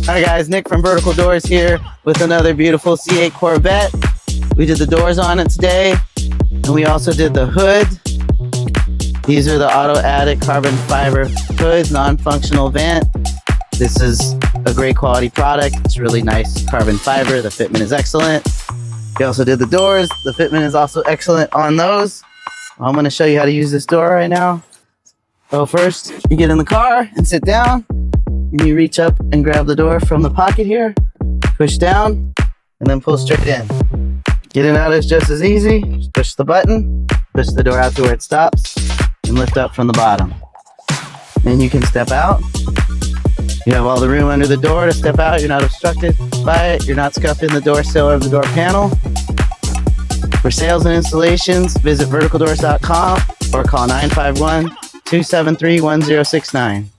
Hi guys, Nick from Vertical Doors here with another beautiful C8 Corvette. We did the doors on it today, and we also did the hood. These are the Auto Attic carbon fiber hood, non-functional vent. This is a great quality product. It's really nice carbon fiber. The fitment is excellent. We also did the doors. The fitment is also excellent on those. I'm going to show you how to use this door right now. So first, you get in the car and sit down. And you reach up and grab the door from the pocket here, push down, and then pull straight in. Getting out is just as easy. Just push the button, push the door out to where it stops, and lift up from the bottom. Then you can step out. You have all the room under the door to step out. You're not obstructed by it. You're not scuffing the door sill or the door panel. For sales and installations, visit verticaldoors.com or call 951-273-1069.